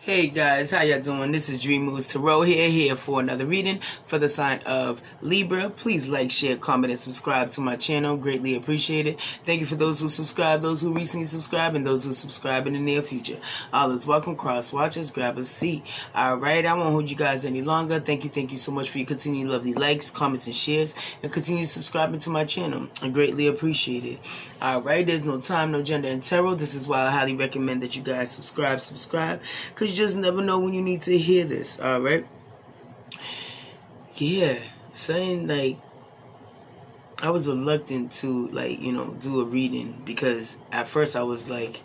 Hey guys, how y'all doing? This is Dream Moves Tarot here for another reading for the sign of Libra. Please like, share, comment, and subscribe to my channel. Greatly appreciate it. Thank you for those who subscribe, those who recently subscribed, and those who subscribe in the near future. All is welcome. Cross watchers, grab a seat. Alright, I won't hold you guys any longer. Thank you so much for your continued lovely likes, comments, and shares, and continue subscribing to my channel. I greatly appreciate it. Alright, there's no time, no gender in tarot. This is why I highly recommend that you guys subscribe, because you just never know when you need to hear this. All right, yeah, saying like I was reluctant to do a reading, because at first I was like,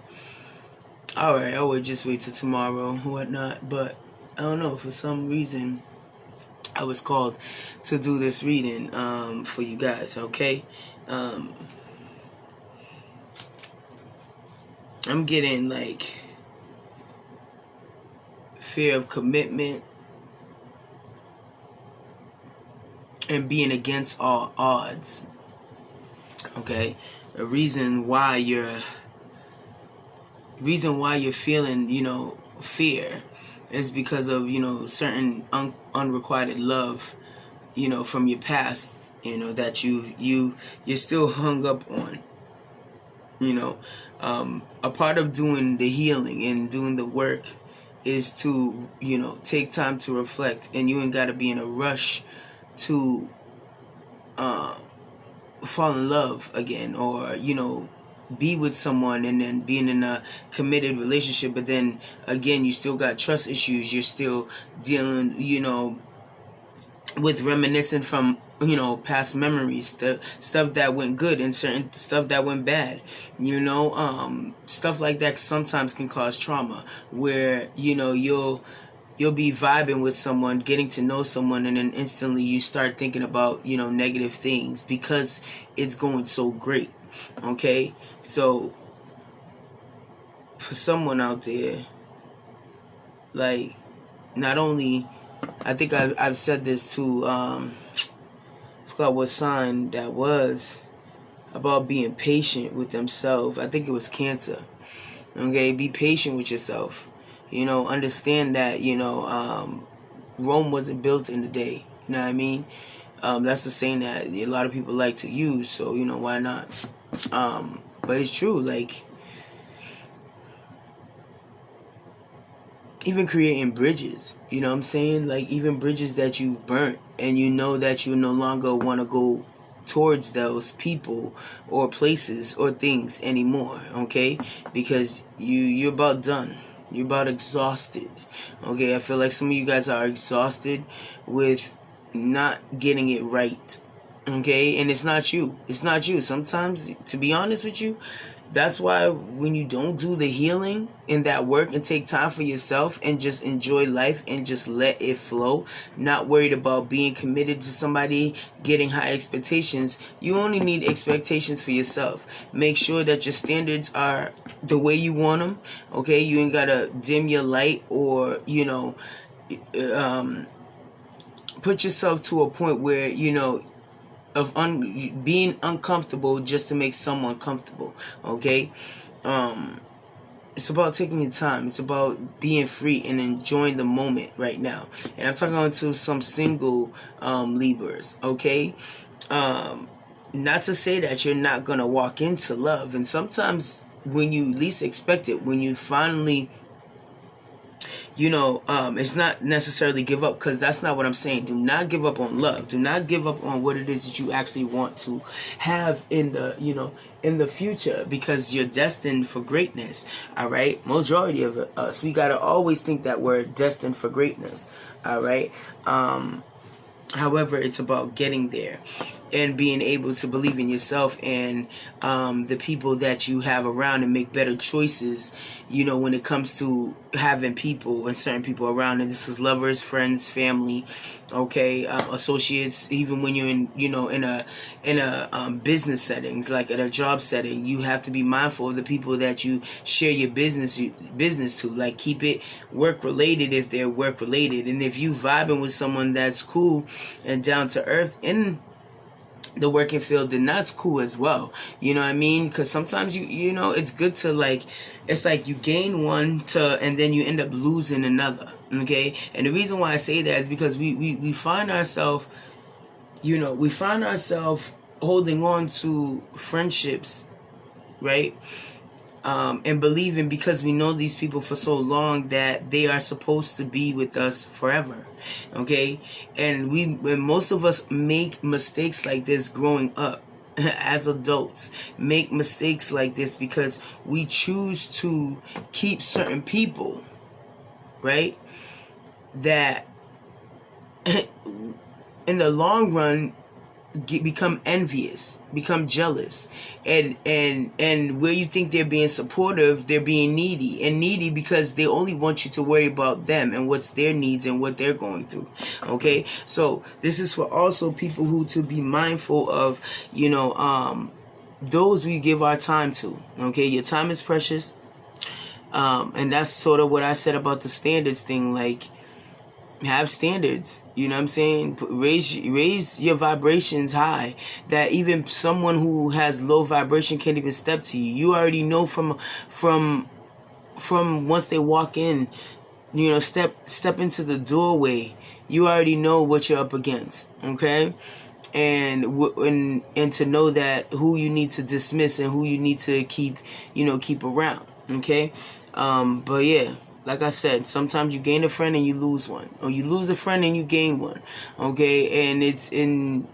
all right, I would just wait till tomorrow and whatnot, but I don't know, for some reason I was called to do this reading for you guys. Okay, I'm getting like fear of commitment and being against all odds. Okay, the reason why you're feeling fear is because of certain unrequited love from your past that you're still hung up on. A part of doing the healing and doing the work is to take time to reflect, and you ain't got to be in a rush to fall in love again, or be with someone and then being in a committed relationship, but then again you still got trust issues. You're still dealing with reminiscing from past memories, the stuff that went good and certain stuff that went bad. Stuff like that sometimes can cause trauma, where you'll be vibing with someone, getting to know someone, and then instantly you start thinking about negative things because it's going so great. Okay, so for someone out there, like, not only, I think I've said this to I forgot what sign that was, about being patient with themselves. I think it was Cancer. Okay, be patient with yourself. Understand that Rome wasn't built in a day. You know what I mean? That's the saying that a lot of people like to use, so why not? But it's true. Like, even creating bridges, what I'm saying? Like, even bridges that you've burnt, and that you no longer want to go towards those people or places or things anymore. Okay, because you're about done. You're about exhausted. Okay, I feel like some of you guys are exhausted with not getting it right. Okay, and it's not you. Sometimes, to be honest with you, that's why when you don't do the healing and that work and take time for yourself and just enjoy life and just let it flow, not worried about being committed to somebody, getting high expectations. You only need expectations for yourself. Make sure that your standards are the way you want them. Okay, you ain't gotta dim your light or put yourself to a point where of being uncomfortable just to make someone comfortable. Okay, it's about taking your time. It's about being free and enjoying the moment right now. And I'm talking to some single Libras. Okay, not to say that you're not gonna walk into love, and sometimes when you least expect it, when you finally it's not necessarily give up, because that's not what I'm saying. Do not give up on love. Do not give up on what it is that you actually want to have in the future, because you're destined for greatness. All right, majority of us, we gotta always think that we're destined for greatness. All right. However, it's about getting there and being able to believe in yourself and the people that you have around, and make better choices, when it comes to having people and certain people around. And this is lovers, friends, family, okay, associates. Even when you're in a business settings, like at a job setting, you have to be mindful of the people that you share your business to. Like, keep it work related if they're work related, and if you vibing with someone that's cool and down to earth, and the working field, then that's cool as well. You know what I mean? Because sometimes you know, it's good to, like, it's like you gain one and then you end up losing another. Okay? And the reason why I say that is because we find ourselves, you know, we find ourselves holding on to friendships, right? And believing, because we know these people for so long, that they are supposed to be with us forever. Okay? And when most of us make mistakes like this growing up as adults, make mistakes like this because we choose to keep certain people, right, that in the long run become envious, become jealous, and where you think they're being supportive, they're being needy because they only want you to worry about them and what's their needs and what they're going through. Okay, so this is for also people who to be mindful of, you know, those we give our time to. Okay, your time is precious, and that's sort of what I said about the standards thing. Like, have standards, you know what I'm saying? Raise your vibrations high, that even someone who has low vibration can't even step to you. You already know from once they walk in, you know, step into the doorway, you already know what you're up against. Okay? And to know that who you need to dismiss and who you need to keep around. Okay? But yeah, like I said, sometimes you gain a friend and you lose one, or you lose a friend and you gain one. Okay? And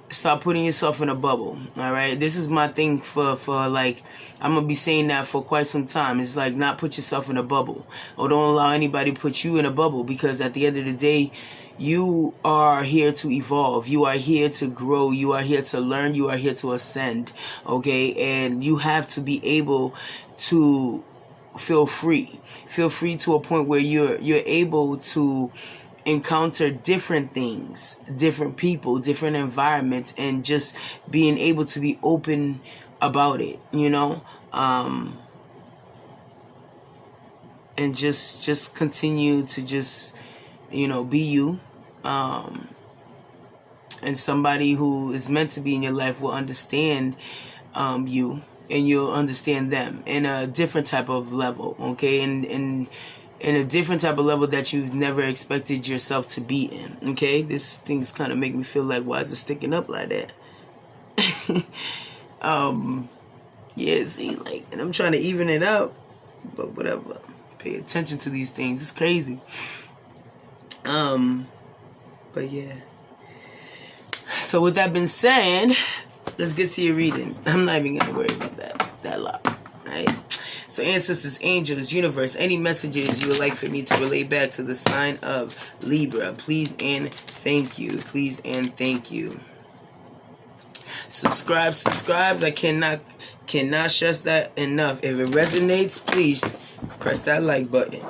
stop putting yourself in a bubble. All right? This is my thing for like, I'm gonna be saying that for quite some time. It's like, not put yourself in a bubble, or don't allow anybody to put you in a bubble, because at the end of the day, you are here to evolve. You are here to grow. You are here to learn. You are here to ascend. Okay? And you have to be able to feel free to a point where you're able to encounter different things, different people, different environments, and just being able to be open about it, you know, and just continue to just, you know, be you, and somebody who is meant to be in your life will understand you, and you'll understand them in a different type of level. Okay? And in a different type of level that you've never expected yourself to be in. Okay? This thing's kind of make me feel like, why is it sticking up like that? Yeah, see, like, and I'm trying to even it out, but whatever. Pay attention to these things. It's crazy. But yeah. So with that being said, let's get to your reading. I'm not even gonna worry about that lot. Alright? So ancestors, angels, universe, any messages you would like for me to relay back to the sign of Libra, please and thank you. Please and thank you. Subscribes. I cannot stress that enough. If it resonates, please press that like button.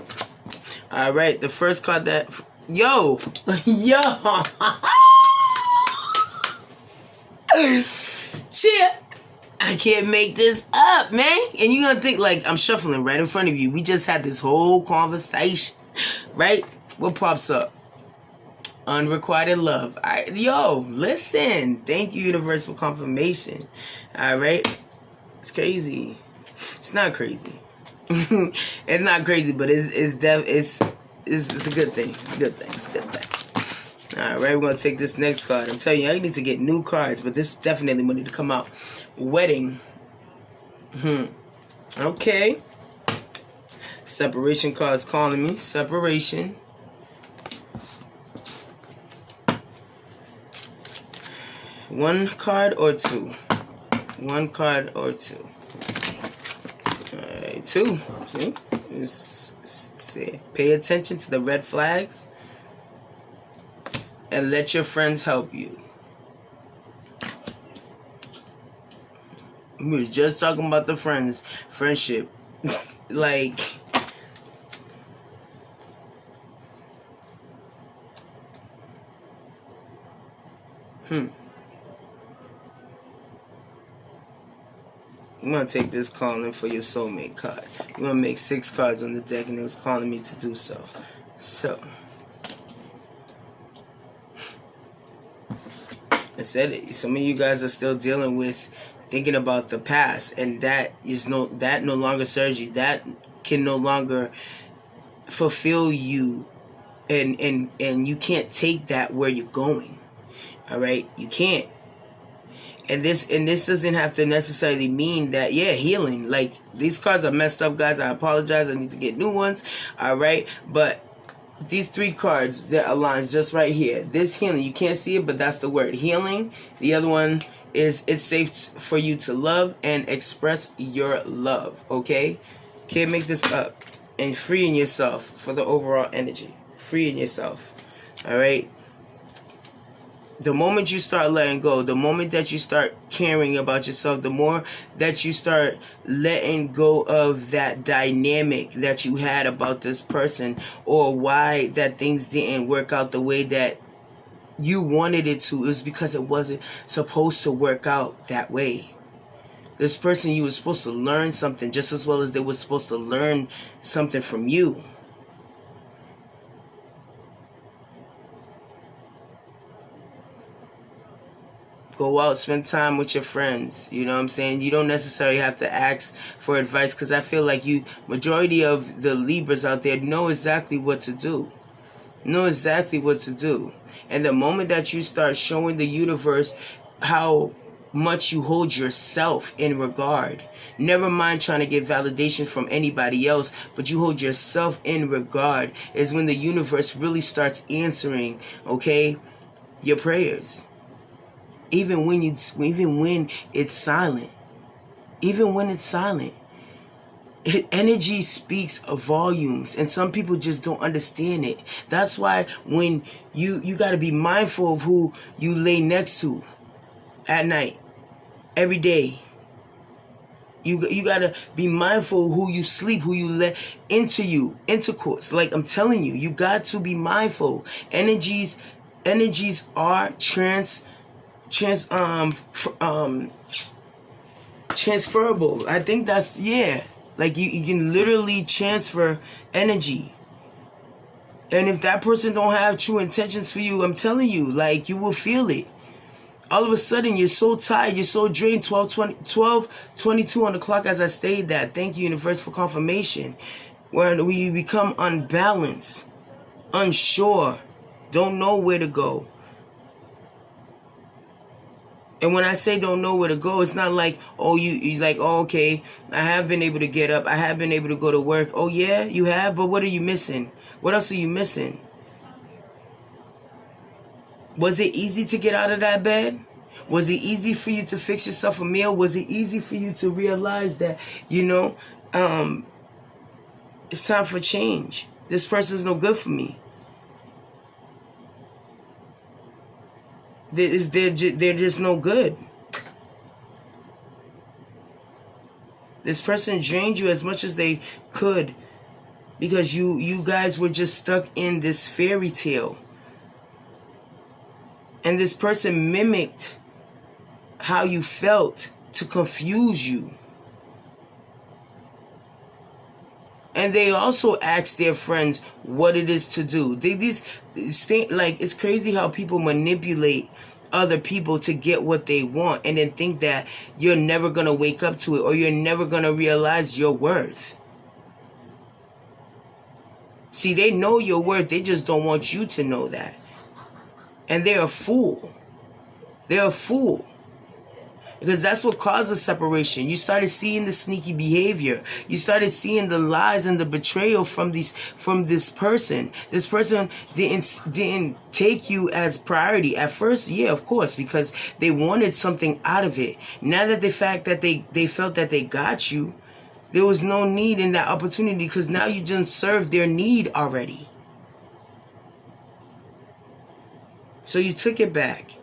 Alright, the first card that... Yo! Shit, I can't make this up, man. And you're gonna think like I'm shuffling right in front of you. We just had this whole conversation, right? What pops up? Unrequited love. Yo, listen. Thank you, universe, for confirmation. All right, it's crazy. It's not crazy. It's not crazy, but it's a good thing. It's a good thing. It's a good thing. Alright, we're going to take this next card. I'm telling you, I need to get new cards, but this definitely wanted to come out. Wedding. Okay. Separation card's calling me. Separation. One card or two? One card or two? Alright, two. See? Pay attention to the red flags. And let your friends help you. We was just talking about the friendship. Like, I'm gonna take this calling for your soulmate card. I'm gonna make 6 cards on the deck, and it was calling me to do so. So I said it. Some of you guys are still dealing with thinking about the past, and that no longer serves you. That can no longer fulfill you, and you can't take that where you're going. All right, you can't. And this doesn't have to necessarily mean that, healing. Like, these cards are messed up, guys. I apologize. I need to get new ones. All right, but these 3 cards that aligns just right here. This healing, you can't see it, but that's the word healing. The other one is it's safe for you to love and express your love. Okay, can't make this up. And freeing yourself for the overall energy. Freeing yourself. All right. The moment you start letting go, the moment that you start caring about yourself, the more that you start letting go of that dynamic that you had about this person, or why that things didn't work out the way that you wanted it to, is because it wasn't supposed to work out that way. This person, you were supposed to learn something just as well as they were supposed to learn something from you. Go out, spend time with your friends. You know what I'm saying? You don't necessarily have to ask for advice, because I feel like majority of the Libras out there know exactly what to do. Know exactly what to do. And the moment that you start showing the universe how much you hold yourself in regard, never mind trying to get validation from anybody else, but you hold yourself in regard, is when the universe really starts answering, okay, your prayers. Even when it's silent. Even when it's silent. Energy speaks of volumes, and some people just don't understand it. That's why when you got to be mindful of who you lay next to at night, every day. You got to be mindful of who you sleep, who you let into you, intercourse. Like I'm telling you, you got to be mindful. Energies are transferable. I think that's, like you can literally transfer energy. And if that person don't have true intentions for you, I'm telling you, like, you will feel it. All of a sudden, you're so tired, you're so drained. 12:22 on the clock as I stated that. Thank you, universe, for confirmation. When we become unbalanced, unsure, don't know where to go. And when I say don't know where to go, it's not like, you like, okay, I have been able to get up. I have been able to go to work. Oh, yeah, you have? But what are you missing? What else are you missing? Was it easy to get out of that bed? Was it easy for you to fix yourself a meal? Was it easy for you to realize that, it's time for change? This person's no good for me. They're just no good. This person drained you as much as they could because you guys were just stuck in this fairy tale. And this person mimicked how you felt to confuse you. And they also ask their friends what it is to do. It's crazy how people manipulate other people to get what they want and then think that you're never going to wake up to it or you're never going to realize your worth. See, they know your worth. They just don't want you to know that. And they're a fool. They're a fool. Because that's what caused the separation. You started seeing the sneaky behavior. You started seeing the lies and the betrayal from this person. This person didn't take you as priority. At first, yeah, of course, because they wanted something out of it. Now that the fact that they felt that they got you, there was no need in that opportunity because now you just served their need already. So you took it back.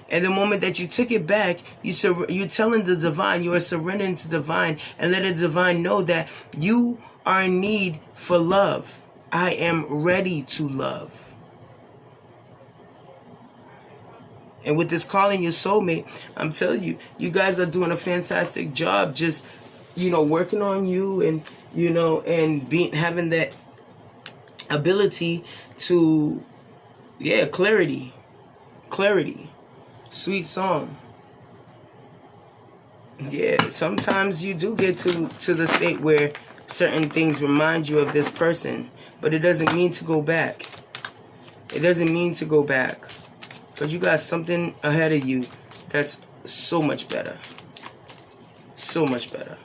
And the moment that you took it back, you're telling the divine, you are surrendering to divine and let the divine know that you are in need for love. I am ready to love. And with this calling your soulmate, I'm telling you, you guys are doing a fantastic job just, working on you and, and having that ability to, clarity. Sweet song. Yeah, sometimes you do get to the state where certain things remind you of this person, but it doesn't mean to go back. It doesn't mean to go back. Because you got something ahead of you that's so much better. So much better.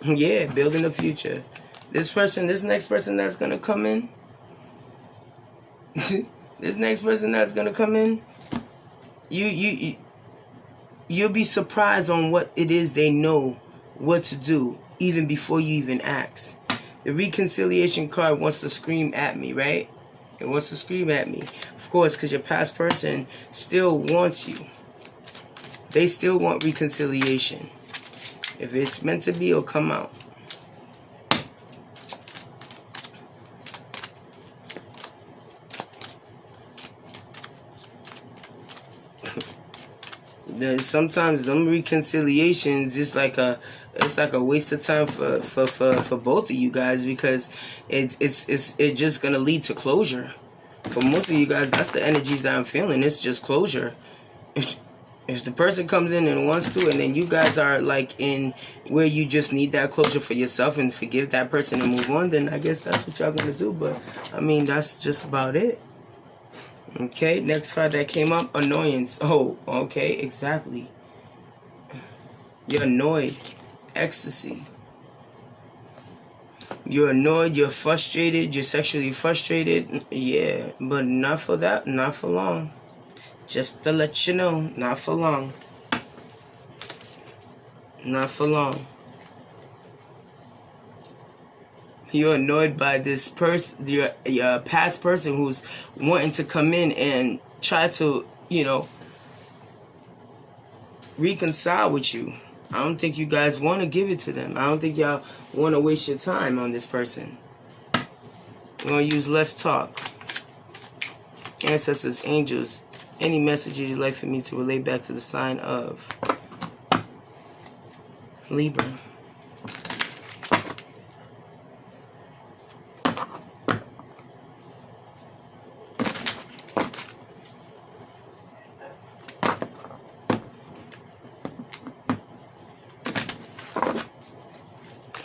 Yeah, building the future. This next person that's going to come in, this next person that's going to come in, you'll be surprised on what it is they know what to do, even before you even ask. The reconciliation card wants to scream at me, right? It wants to scream at me. Of course, because your past person still wants you. They still want reconciliation. If it's meant to be, it'll come out. Sometimes them reconciliations it's like a waste of time for both of you guys, because it's just gonna lead to closure. For most of you guys, that's the energies that I'm feeling. It's just closure. If the person comes in and wants to, and then you guys are like in where you just need that closure for yourself and forgive that person and move on, then I guess that's what y'all gonna do. But I mean, that's just about it. Okay, next card that came up, annoyance. Oh, okay, exactly. You're annoyed. Ecstasy. You're annoyed, you're frustrated, you're sexually frustrated. Yeah, but not for that, not for long. Just to let you know, not for long. Not for long. You're annoyed by this person, your past person who's wanting to come in and try to, you know, reconcile with you. I don't think you guys want to give it to them. I don't think y'all want to waste your time on this person. We're going to use less talk. Ancestors, angels, any messages you'd like for me to relay back to the sign of Libra.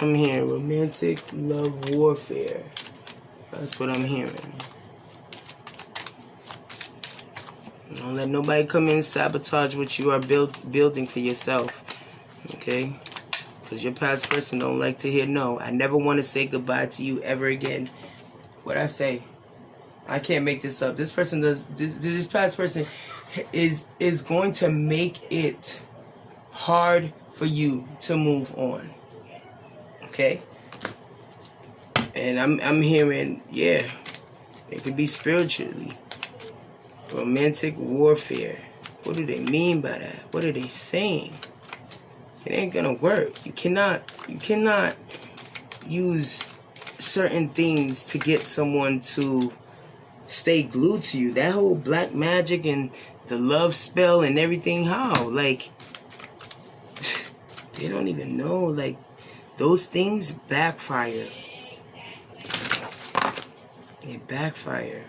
I'm hearing romantic love warfare. That's what I'm hearing. Don't let nobody come in and sabotage what you are building for yourself. Okay? Because your past person don't like to hear no. I never want to say goodbye to you ever again. What I say? I can't make this up. This person does. This past person is going to make it hard for you to move on. Okay? And I'm hearing, yeah, it could be spiritually. Romantic warfare. What do they mean by that? What are they saying? It ain't gonna work. You cannot use certain things to get someone to stay glued to you. That whole black magic and the love spell and everything, how? Like, they don't even know. Like, those things backfire. They backfire.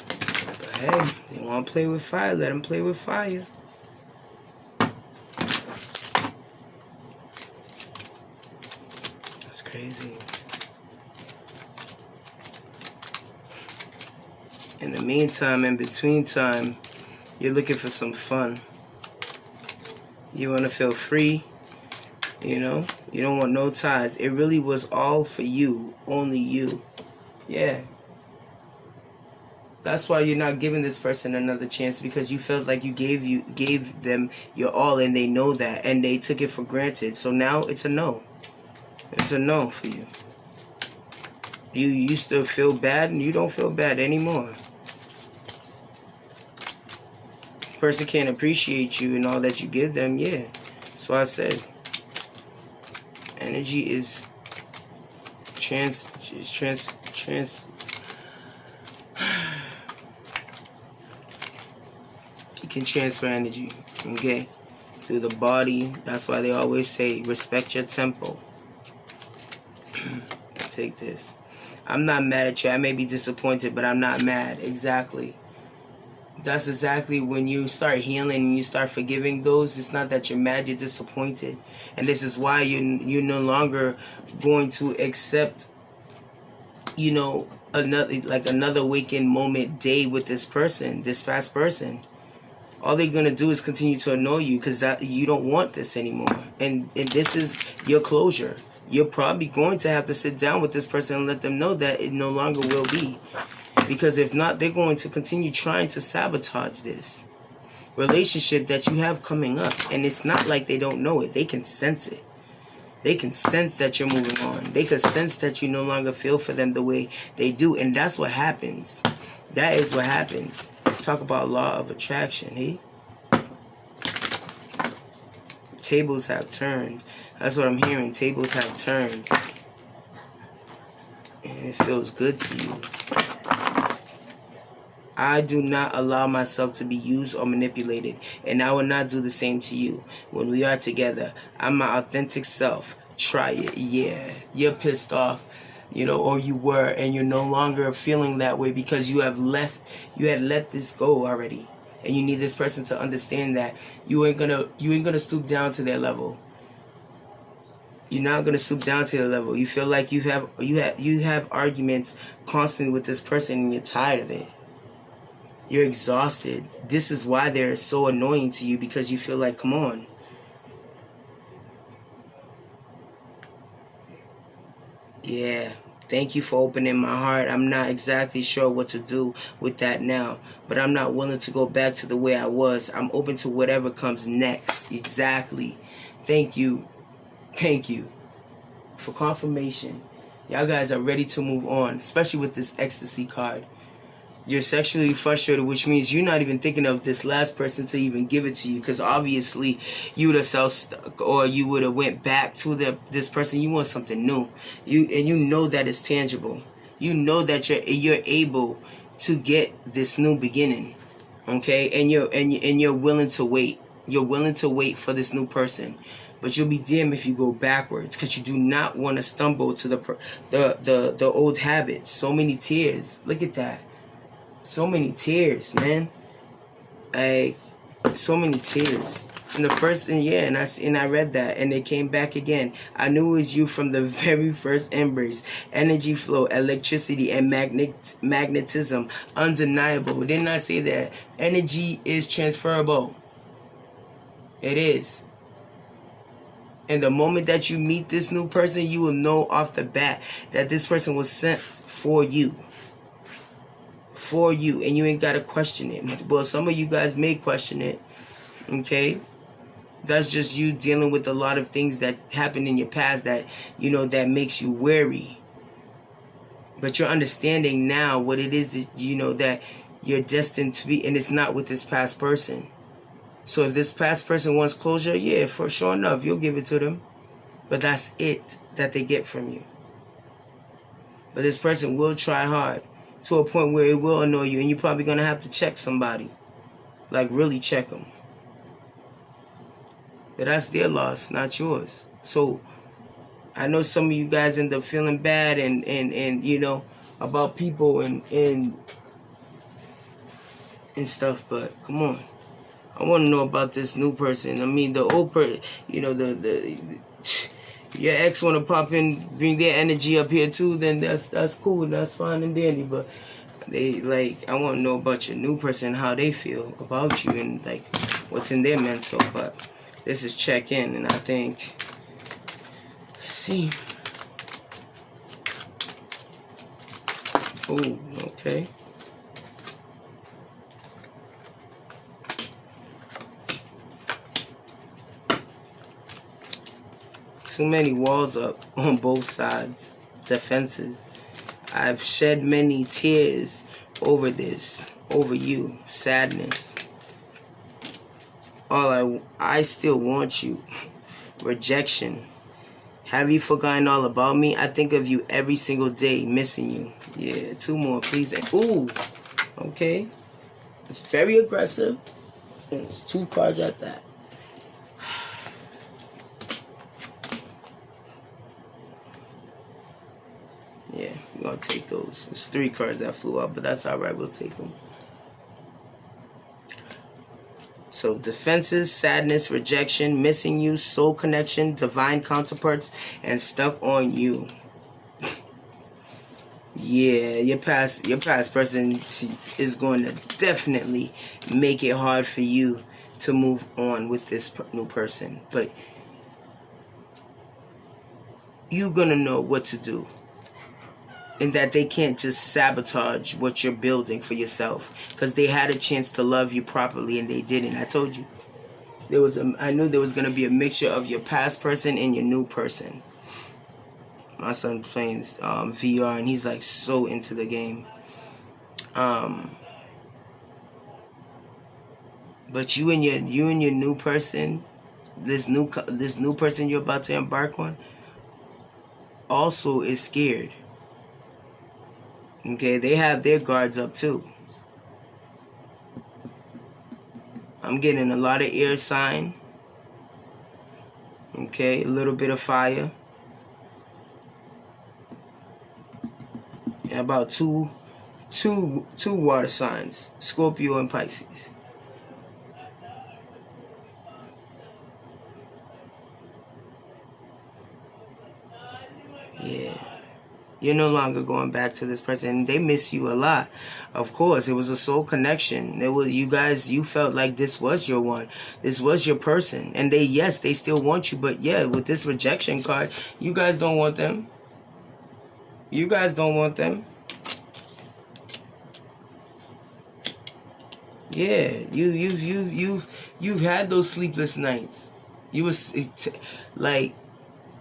But hey, they want to play with fire. Let them play with fire. That's crazy. In the meantime, in between time, you're looking for some fun. You want to feel free. You know, you don't want no ties. It really was all for you, only you. Yeah. That's why you're not giving this person another chance, because you felt like you gave them your all, and they know that, and they took it for granted. So now it's a no. It's a no for you. You used to feel bad, and you don't feel bad anymore. The person can't appreciate you and all that you give them. Yeah. That's why I said. Energy is trans. You can transfer energy, okay, through the body. That's why they always say respect your tempo. Take this. I'm not mad at you. I may be disappointed, but I'm not mad. Exactly. That's exactly when you start healing and you start forgiving those. It's not that you're mad, you're disappointed. And this is why you're no longer going to accept, you know, another waking moment day with this person, this past person. All they're gonna do is continue to annoy you because that you don't want this anymore. And this is your closure. You're probably going to have to sit down with this person and let them know that it no longer will be. Because if not, they're going to continue trying to sabotage this relationship that you have coming up. And it's not like they don't know it. They can sense it. They can sense that you're moving on. They can sense that you no longer feel for them the way they do. And that's what happens. That is what happens. Talk about law of attraction, hey? Tables have turned. That's what I'm hearing. Tables have turned. And it feels good to you. I do not allow myself to be used or manipulated, and I will not do the same to you. When we are together, I'm my authentic self. Try it. Yeah, you're pissed off, you know, or you were, and you're no longer feeling that way because you had let this go already, and you need this person to understand that you ain't gonna stoop down to their level. You're not gonna stoop down to their level. You feel like you have arguments constantly with this person, and you're tired of it. You're exhausted. This is why they're so annoying to you, because you feel like, come on. Yeah. Thank you for opening my heart. I'm not exactly sure what to do with that now, but I'm not willing to go back to the way I was. I'm open to whatever comes next. Exactly. Thank you. Thank you for confirmation. Y'all guys are ready to move on, especially with this ecstasy card. You're sexually frustrated, which means you're not even thinking of this last person to even give it to you, because obviously you would have self-stuck, or you would have went back to this person. You want something new, you know that it's tangible. You know that you're able to get this new beginning, okay? And you're willing to wait. You're willing to wait for this new person, but you'll be damned if you go backwards, because you do not want to stumble to the old habits. So many tears. Look at that. So many tears, man. Like, so many tears. And the first, and I read that, and it came back again. I knew it was you from the very first embrace. Energy flow, electricity, and magnetism, undeniable. Didn't I say that? Energy is transferable. It is. And the moment that you meet this new person, you will know off the bat that this person was sent for you. For you, and you ain't got to question it. Well, some of you guys may question it, okay? That's just you dealing with a lot of things that happened in your past that, you know, that makes you wary. But you're understanding now what it is that, you know, that you're destined to be, and it's not with this past person. So if this past person wants closure, yeah, for sure enough, you'll give it to them. But that's it that they get from you. But this person will try hard to a point where it will annoy you, and you're probably going to have to check somebody. Like, really check them. But that's their loss, not yours. So, I know some of you guys end up feeling bad and you know, about people and stuff, but come on. I want to know about this new person. I mean, the old person, you know, your ex want to pop in, bring their energy up here too, then that's cool, that's fine and dandy. But I want to know about your new person, how they feel about you, and like what's in their mental. But this is check in, and I think, let's see. Oh, okay. Too many walls up on both sides, defenses. I've shed many tears over this, over you, sadness. I still want you, rejection. Have you forgotten all about me? I think of you every single day, missing you. Yeah, two more, please. Ooh, okay. It's very aggressive. And it's two cards at that. Yeah, we're going to take those. There's three cards that flew out, but that's all right. We'll take them. So defenses, sadness, rejection, missing you, soul connection, divine counterparts, and stuck on you. Yeah, your past person is going to definitely make it hard for you to move on with this new person. But you're going to know what to do. And that they can't just sabotage what you're building for yourself. Because they had a chance to love you properly and they didn't. I told you. I knew there was going to be a mixture of your past person and your new person. My son playing VR and he's like so into the game. But you and your new person, this new person you're about to embark on, also is scared. Okay, they have their guards up too. I'm getting a lot of air sign. Okay, a little bit of fire. And about two water signs, Scorpio and Pisces. Yeah. You're no longer going back to this person. They miss you a lot. Of course, it was a soul connection. It was you felt like this was your one. This was your person. And they still want you, but yeah, with this rejection card, you guys don't want them. You guys don't want them. Yeah, you've had those sleepless nights. You was like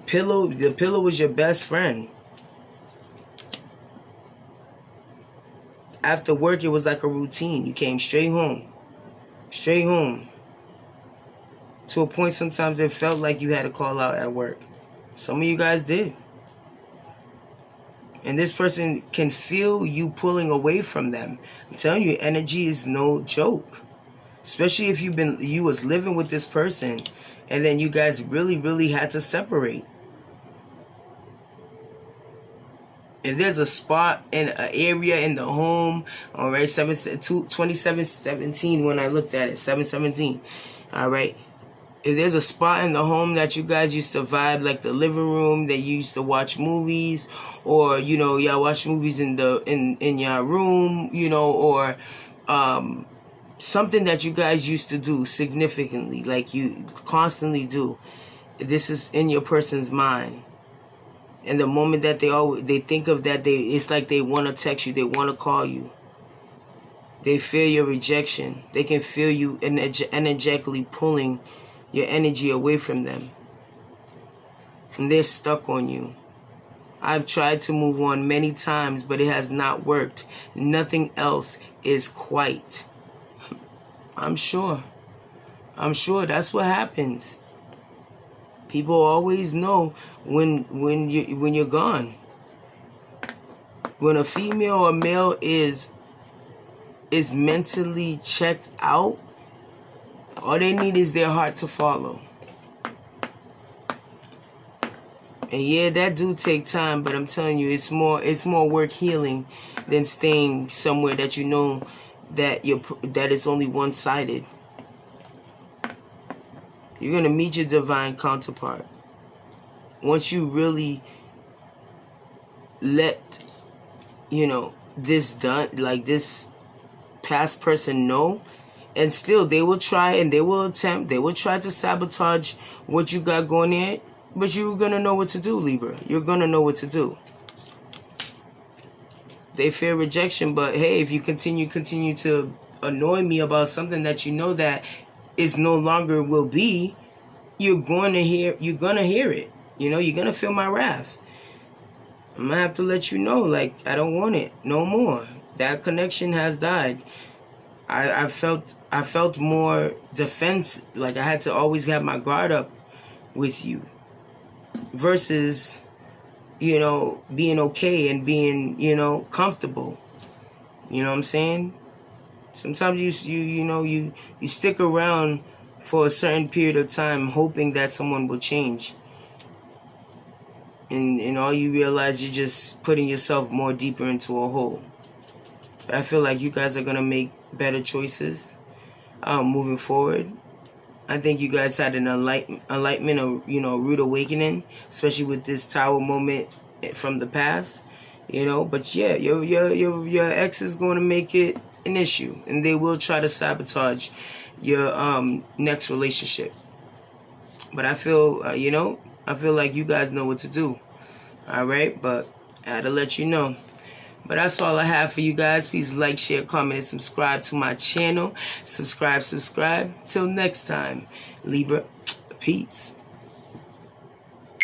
the pillow was your best friend. After work, it was like a routine. You came straight home. Straight home. To a point, sometimes it felt like you had to call out at work. Some of you guys did. And this person can feel you pulling away from them. I'm telling you, energy is no joke. Especially if you was living with this person and then you guys really, really had to separate. If there's a spot in an area in the home, all right, 2717 when I looked at it, 717, all right. If there's a spot in the home that you guys used to vibe, like the living room that you used to watch movies, or y'all watch movies in your room, or something that you guys used to do significantly, like you constantly do. This is in your person's mind. And the moment that they think of that, it's like they want to text you, they want to call you. They feel your rejection. They can feel you energetically pulling your energy away from them. And they're stuck on you. I've tried to move on many times, but it has not worked. Nothing else is quite. I'm sure that's what happens. People always know when you're gone. When a female or male is mentally checked out, all they need is their heart to follow. And yeah, that do take time, but I'm telling you, it's more work healing than staying somewhere that you know that it's only one-sided. You're going to meet your divine counterpart. Once you really let, this past person know, and still they will try and they will try to sabotage what you got going in, but you're going to know what to do, Libra. You're going to know what to do. They fear rejection, but hey, if you continue to annoy me about something that you know that is no longer will be, you're gonna hear it. You're gonna feel my wrath. I'm gonna have to let you know, like, I don't want it no more. That connection has died. I felt more defense, like I had to always have my guard up with you, versus being okay and being comfortable. You know what I'm saying? Sometimes you stick around for a certain period of time hoping that someone will change. And all you realize, you're just putting yourself more deeper into a hole. But I feel like you guys are going to make better choices. moving forward. I think you guys had an enlightenment, or rude awakening, especially with this Tower moment from the past. But yeah, your ex is going to make it an issue, and they will try to sabotage your next relationship. But I feel I feel like you guys know what to do. All right, but I had to let you know. But that's all I have for you guys. Please like, share, comment, and subscribe to my channel. Subscribe. Till next time, Libra. Peace.